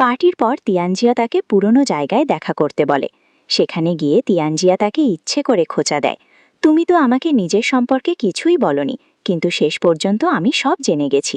পার্টির পর তিয়ানজিয়া তাকে পুরনো জায়গায় দেখা করতে বলে। সেখানে গিয়ে তিয়ানজিয়া তাকে ইচ্ছে করে খোঁচা দেয়। তুমি তো আমাকে নিজের সম্পর্কে কিছুই বলনি, কিন্তু শেষ পর্যন্ত আমি সব জেনে গেছি।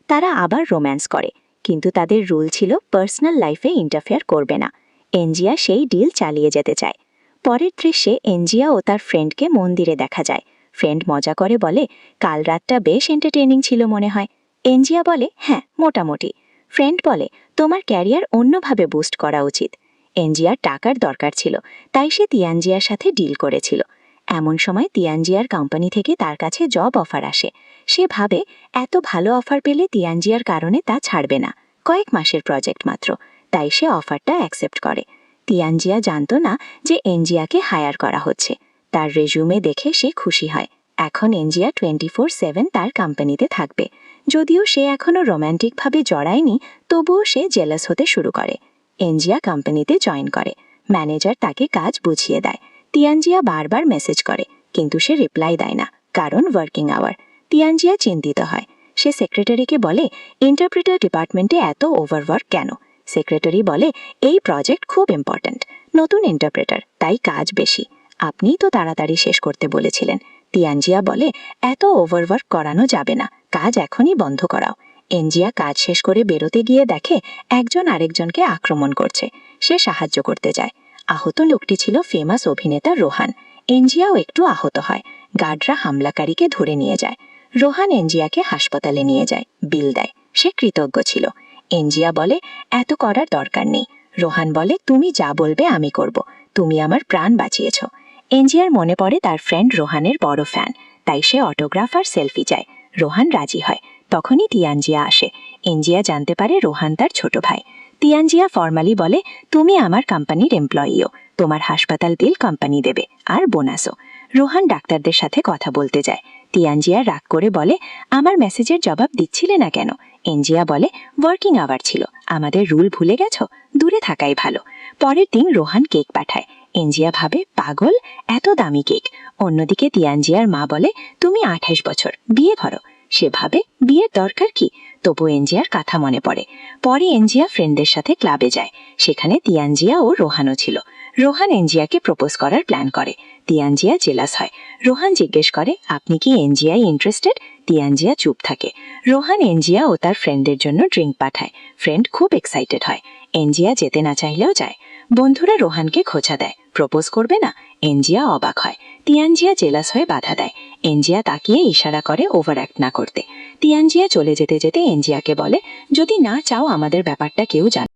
তারা আবার রোম্যান্স করে, কিন্তু তাদের রুল ছিল পার্সোনাল লাইফে ইন্টারফেয়ার করবে না। এনজিয়া সেই ডিল চালিয়ে যেতে চায়। পরের দৃশ্যে এনজিয়া ও তার ফ্রেন্ডকে মন্দিরে দেখা যায়। ফ্রেন্ড মজা করে বলে, কাল রাতটা বেশ এন্টারটেইনিং ছিল মনে হয়। এনজিয়া বলে, হ্যাঁ, মোটামুটি। ফ্রেন্ড বলে, তোমার ক্যারিয়ার অন্যভাবে বুস্ট করা উচিত। এনজিয়ার টাকার দরকার ছিল, তাই সে তিয়ানজিয়ার সাথে ডিল করেছিল। এমন সময় তিয়ানজিয়ার কোম্পানি থেকে তার কাছে জব অফার আসে। সে ভাবে এত ভালো অফার পেলে তিয়ানজিয়ার কারণে তা ছাড়বে না। কয়েক মাসের প্রজেক্ট মাত্র, তাই সে অফারটা অ্যাকসেপ্ট করে। তিয়ানজিয়া জানত না যে এনজিয়াকে হায়ার করা হচ্ছে। তার রেজুমে দেখে সে খুশি হয়। এখন এনজিয়া 24/7 তার কোম্পানিতে থাকবে। যদিও সে এখনও রোম্যান্টিকভাবে জড়ায়নি, তবুও সে জেলাস হতে শুরু করে। এনজিয়া কোম্পানিতে জয়েন করে। ম্যানেজার তাকে কাজ বুঝিয়ে দেয়। তিয়ানজিয়া বারবার মেসেজ করে, কিন্তু সে রিপ্লাই দেয় না, কারণ ওয়ার্কিং আওয়ার। তিয়ানজিয়া চিন্তিত হয়। সে সেক্রেটারিকে বলে, ইন্টারপ্রিটার ডিপার্টমেন্টে এত ওভারওয়ার্ক কেন? সেক্রেটারি বলে, এই প্রজেক্ট খুব ইম্পর্ট্যান্ট, নতুন ইন্টারপ্রেটার, তাই কাজ বেশি। আপনিই তো তাড়াতাড়ি শেষ করতে বলেছিলেন। তিয়ানজিয়া বলে, এত ওভারওয়ার্ক করানো যাবে না, কাজ এখনই বন্ধ করাও। এনজিয়া কাজ শেষ করে বেরোতে গিয়ে দেখে একজন আরেকজনকে আক্রমণ করছে। সে সাহায্য করতে যায়। আহত লোকটি ছিল ফেমাস অভিনেতা রোহান। এনজিয়াও একটু আহত হয়। গার্ডরা হামলাকারীকে ধরে নিয়ে যায়। রোহান এনজিয়াকে হাসপাতালে নিয়ে যায়, বিল দেয়। সে কৃতজ্ঞ ছিল। এনজিয়া বলে, এত করার দরকার নেই। রোহান বলে, তুমি যা বলবে আমি করব, তুমি আমার প্রাণ বাঁচিয়েছ। এনজিয়ার মনে পড়ে তার ফ্রেন্ড রোহানের বড় ফ্যান, তাই সে অটোগ্রাফ আর সেলফি চায়। রোহান রাজি হয়। তখনই তিয়ানজিয়া আসে। এনজিয়া জানতে পারে রোহান তার ছোট ভাই। তিয়ানজিয়া ফর্মালি বলে, তুমি আমার কোম্পানির এমপ্লয়িও, তোমার হাসপাতাল বিল কোম্পানি দেবে, আর বোনাসও। রোহান ডাক্তারদের সাথে কথা বলতে যায়। তিয়ানজিয়া রাগ করে বলে, আমার মেসেজের জবাব দিচ্ছিলে না কেন? এনজিয়া বলে, ওয়ার্কিং আওয়ার ছিল, আমাদের রুল ভুলে গেছো, দূরে থাকাই ভালো। পরের দিন রোহান কেক পাঠায়। এনজিয়া ভাবে, পাগল, এত দামি কেক। অন্যদিকে তিয়ানজিয়ার মা বলে, তুমি 28 বছর, বিয়ে করো। সে ভাবে, বিয়ের দরকার কি? তবু এনজিয়ার কথা মনে পড়ে। পরে এনজিয়া ফ্রেন্ডদের সাথে ক্লাবে যায়। সেখানে তিয়ানজিয়া ও রোহানও ছিল। রোহান এনজিয়াকে প্রপোজ করার প্ল্যান করে। তিয়ানজিয়া জেলাস হয়। রোহান জিজ্ঞেস করে, আপনি কি এনজিয়ায় ইন্টারেস্টেড? তিয়ানজিয়া চুপ থাকে। রোহান এনজিয়া ও তার ফ্রেন্ডদের জন্য ড্রিঙ্ক পাঠায়। ফ্রেন্ড খুব এক্সাইটেড হয়। এনজিয়া যেতে না চাইলেও যায়। বন্ধুরা রোহানকে খোঁচা দেয়, প্রপোজ করবে না। এনজিয়া অবাক হয়। তিয়ানজিয়া জেলাস হয়ে বাধা দেয়। এনজিয়া তাকিয়ে ইশারা করে ওভার অ্যাক্ট না করতে। তিয়ানজিয়া চলে যেতে যেতে এনজিয়াকে বলে, যদি না চাও আমাদের ব্যাপারটা কেউ জানে